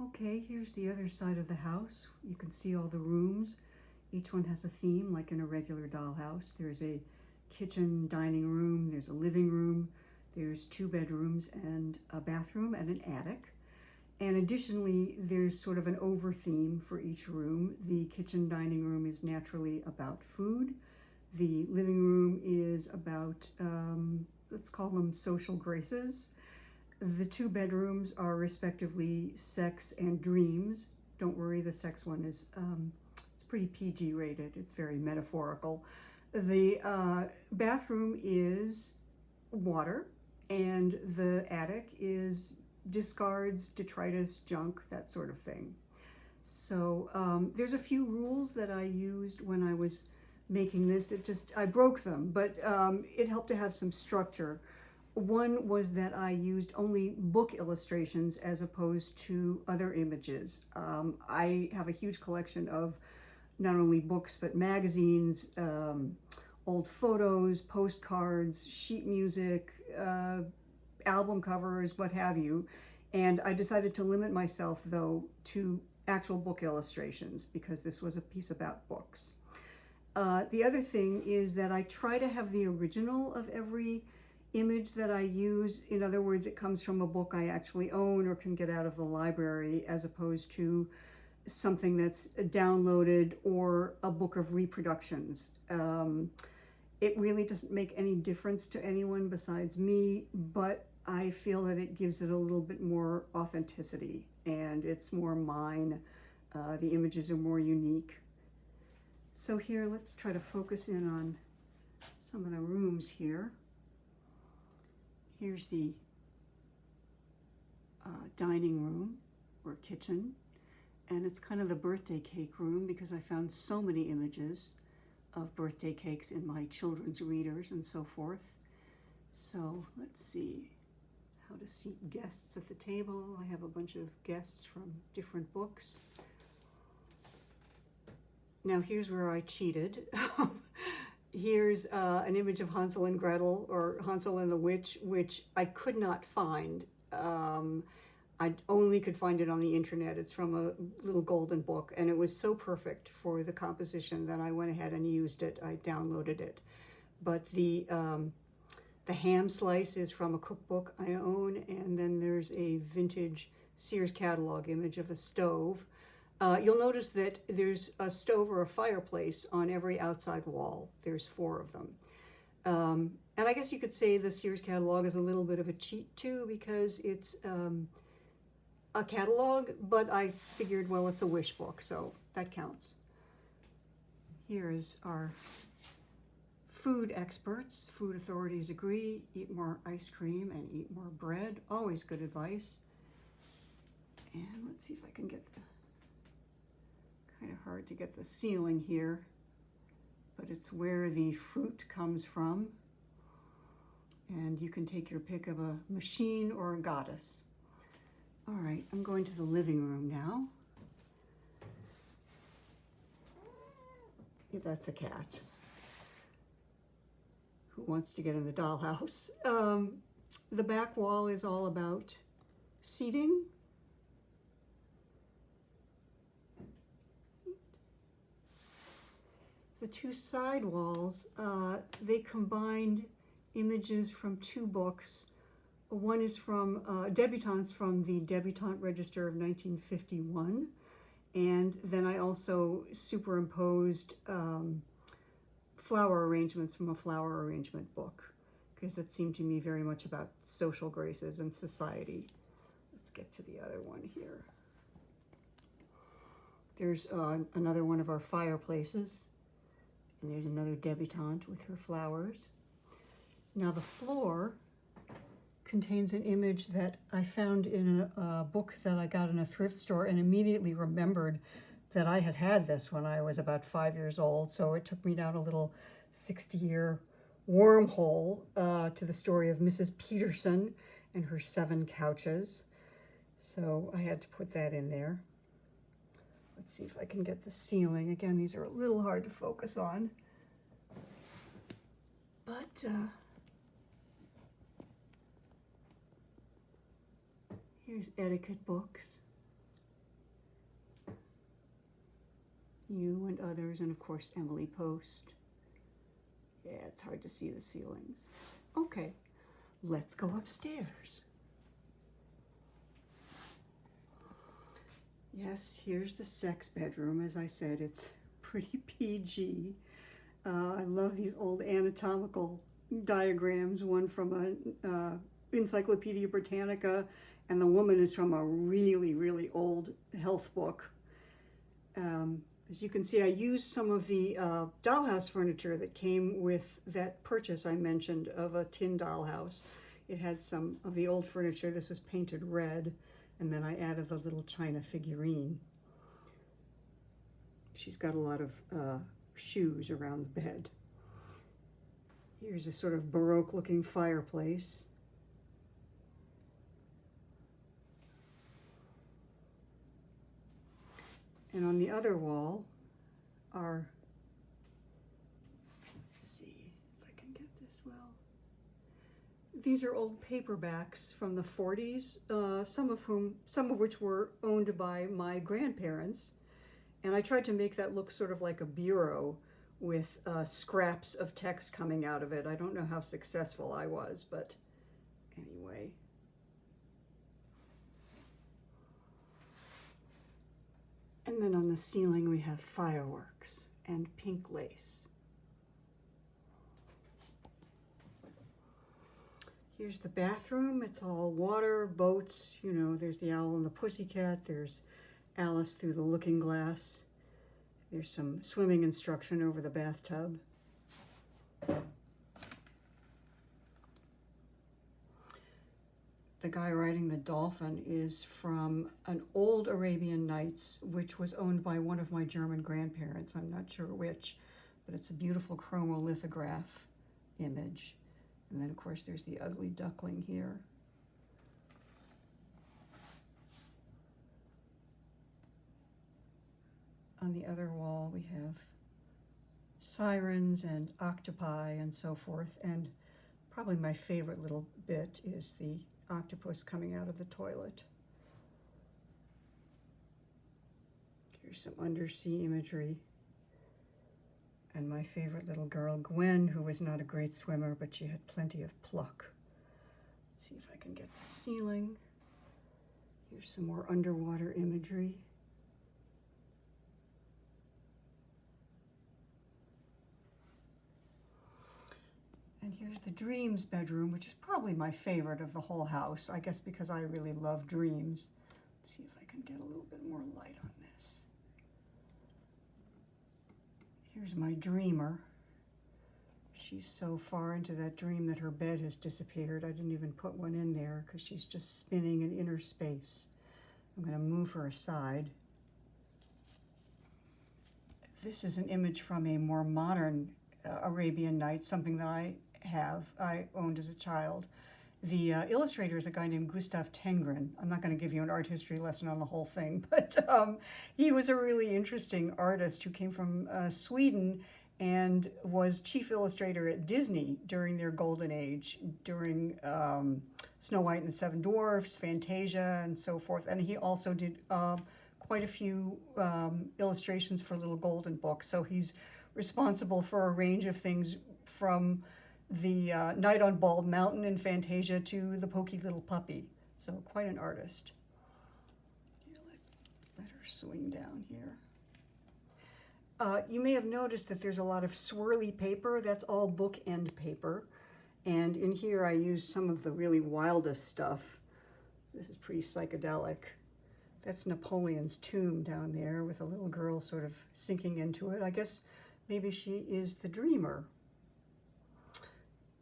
Okay, here's the other side of the house. You can see all the rooms. Each one has a theme, like in a regular dollhouse. There's a kitchen, dining room, there's a living room, there's 2 bedrooms and a bathroom and an attic. And additionally, there's sort of an over theme for each room. The kitchen dining room is naturally about food. The living room is about, let's call them social graces. The 2 bedrooms are respectively sex and dreams. Don't worry, the sex one is it's pretty PG rated. It's very metaphorical. The bathroom is water, and the attic is discards, detritus, junk, that sort of thing. So there's a few rules that I used when I was making this. I broke them, but it helped to have some structure. One was that I used only book illustrations as opposed to other images. I have a huge collection of not only books, but magazines, old photos, postcards, sheet music, album covers, what have you. And I decided to limit myself, though, to actual book illustrations because this was a piece about books. The other thing is that I try to have the original of every image that I use. In other words, it comes from a book I actually own or can get out of the library, as opposed to something that's downloaded or a book of reproductions. It really doesn't make any difference to anyone besides me, but I feel that it gives it a little bit more authenticity and it's more mine. The images are more unique. So here, let's try to focus in on some of the rooms here. Here's the dining room or kitchen, and it's kind of the birthday cake room because I found so many images of birthday cakes in my children's readers and so forth. So let's see how to seat guests at the table. I have a bunch of guests from different books. Now here's where I cheated. Here's an image of Hansel and Gretel, or Hansel and the Witch, which I could not find. I only could find it on the internet. It's from a little golden book, and it was so perfect for the composition that I went ahead and used it. I downloaded it. But the ham slice is from a cookbook I own, and then there's a vintage Sears catalog image of a stove. You'll notice that there's a stove or a fireplace on every outside wall. There's 4 of them. And I guess you could say the Sears catalog is a little bit of a cheat too, because it's a catalog, but I figured, well, it's a wish book, so that counts. Here's our food experts. Food authorities agree, eat more ice cream and eat more bread. Always good advice. And let's see if I can get kind of hard to get the ceiling here, but it's where the fruit comes from. And you can take your pick of a machine or a goddess. All right, I'm going to the living room now. Yeah, that's a cat who wants to get in the dollhouse. The back wall is all about seating. The 2 side walls, they combined images from 2 books. One is from debutantes from the Debutante Register of 1951. And then I also superimposed flower arrangements from a flower arrangement book, because that seemed to me very much about social graces and society. Let's get to the other one here. There's another one of our fireplaces. And there's another debutante with her flowers. Now the floor contains an image that I found in a book that I got in a thrift store, and immediately remembered that I had had this when I was about 5 years old. So it took me down a little 60-year wormhole to the story of Mrs. Peterson and her 7 couches. So I had to put that in there. Let's see if I can get the ceiling. Again, these are a little hard to focus on. But here's etiquette books. You and others, and of course Emily Post. Yeah, it's hard to see the ceilings. Okay, let's go upstairs. Yes, here's the sex bedroom. As I said, it's pretty PG. I love these old anatomical diagrams, one from an Encyclopedia Britannica, and the woman is from a really, really old health book. As you can see, I used some of the dollhouse furniture that came with that purchase I mentioned of a tin dollhouse. It had some of the old furniture. This was painted red, and then I added a little china figurine. She's got a lot of shoes around the bed. Here's a sort of Baroque-looking fireplace. And on the other wall are, let's see if I can get this well. These are old paperbacks from the 40s, some of which were owned by my grandparents. And I tried to make that look sort of like a bureau with scraps of text coming out of it. I don't know how successful I was, but anyway. And then on the ceiling we have fireworks and pink lace. Here's the bathroom. It's all water, boats, you know, there's the owl and the pussycat, there's Alice through the looking glass. There's some swimming instruction over the bathtub. The guy riding the dolphin is from an old Arabian Nights, which was owned by one of my German grandparents. I'm not sure which, but it's a beautiful chromolithograph image. And then, of course, there's the ugly duckling here. On the other wall, we have sirens and octopi and so forth. And probably my favorite little bit is the octopus coming out of the toilet. Here's some undersea imagery. And my favorite little girl, Gwen, who was not a great swimmer, but she had plenty of pluck. Let's see if I can get the ceiling. Here's some more underwater imagery. And here's the dreams bedroom, which is probably my favorite of the whole house, I guess because I really love dreams. Let's see if I can get a little bit more light on this. Here's my dreamer. She's so far into that dream that her bed has disappeared. I didn't even put one in there because she's just spinning in inner space. I'm going to move her aside. This is an image from a more modern Arabian Nights, something that I owned as a child. The illustrator is a guy named Gustav Tengren. I'm not going to give you an art history lesson on the whole thing, but he was a really interesting artist who came from Sweden and was chief illustrator at Disney during their golden age, during Snow White and the Seven Dwarfs, Fantasia, and so forth. And he also did quite a few illustrations for Little Golden Book. So he's responsible for a range of things from the Night on Bald Mountain in Fantasia to the Pokey Little Puppy. So quite an artist. Here, let her swing down here. You may have noticed that there's a lot of swirly paper. That's all bookend paper. And in here I used some of the really wildest stuff. This is pretty psychedelic. That's Napoleon's tomb down there with a little girl sort of sinking into it. I guess maybe she is the dreamer.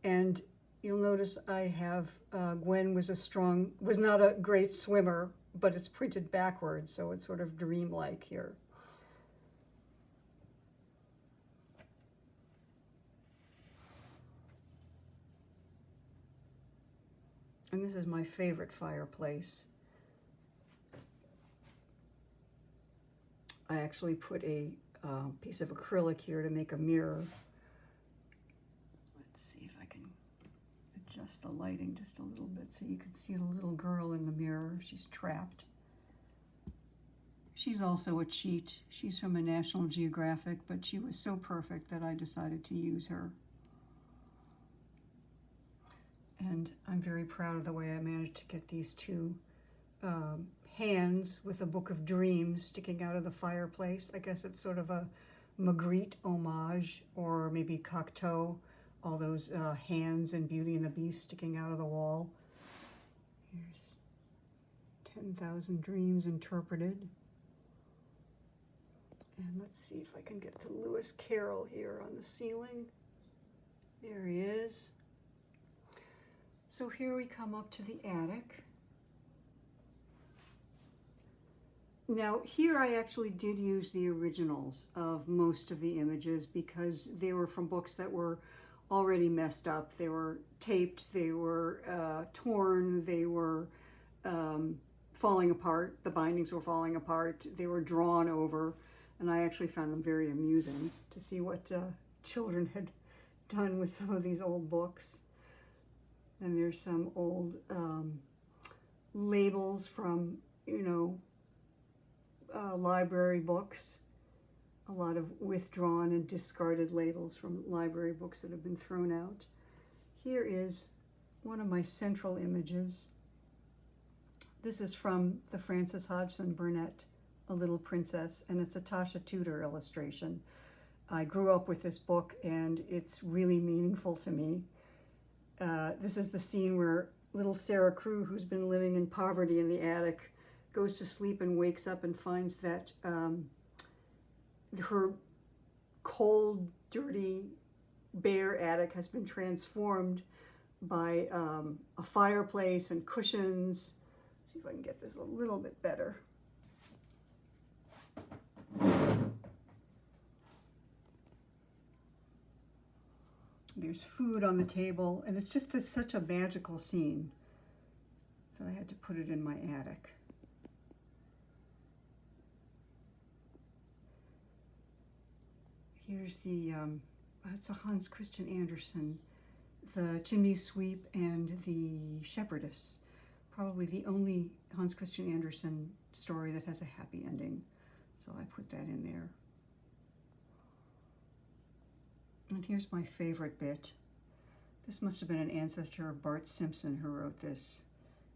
And you'll notice I have Gwen was not a great swimmer, but it's printed backwards, so it's sort of dreamlike here. And this is my favorite fireplace. I actually put a piece of acrylic here to make a mirror. Let's see if I can adjust the lighting just a little bit so you can see the little girl in the mirror. She's trapped. She's also a cheat. She's from a National Geographic, but she was so perfect that I decided to use her. And I'm very proud of the way I managed to get these two hands with a Book of Dreams sticking out of the fireplace. I guess it's sort of a Magritte homage, or maybe Cocteau, all those hands in Beauty and the Beast sticking out of the wall. Here's 10,000 Dreams Interpreted. And let's see if I can get to Lewis Carroll here on the ceiling. There he is. So here we come up to the attic. Now here I actually did use the originals of most of the images because they were from books that were already messed up. They were taped, they were torn, they were falling apart. The bindings were falling apart. They were drawn over, and I actually found them very amusing to see what children had done with some of these old books. And there's some old labels from, library books. A lot of withdrawn and discarded labels from library books that have been thrown out. Here is one of my central images. This is from the Frances Hodgson Burnett, A Little Princess, and it's a Tasha Tudor illustration. I grew up with this book, and it's really meaningful to me. This is the scene where little Sarah Crewe, who's been living in poverty in the attic, goes to sleep and wakes up and finds that her cold, dirty, bare attic has been transformed by a fireplace and cushions. Let's see if I can get this a little bit better. There's food on the table, and it's just such a magical scene that I had to put it in my attic. Here's the, it's a Hans Christian Andersen, The Chimney Sweep and the Shepherdess. Probably the only Hans Christian Andersen story that has a happy ending. So I put that in there. And here's my favorite bit. This must have been an ancestor of Bart Simpson who wrote this.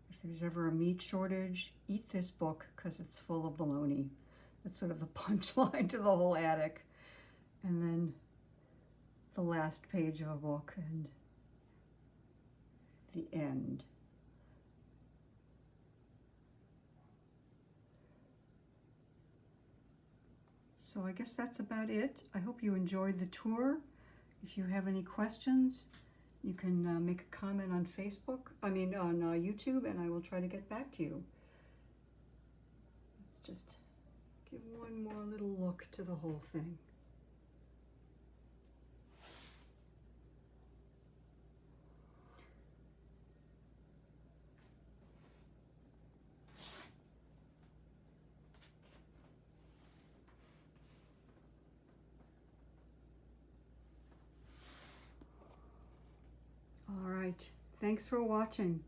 If there's ever a meat shortage, eat this book because it's full of baloney. That's sort of the punchline to the whole attic. And then the last page of a book and the end. So I guess that's about it. I hope you enjoyed the tour. If you have any questions, you can make a comment on on YouTube, and I will try to get back to you. Let's just give one more little look to the whole thing. All right, thanks for watching.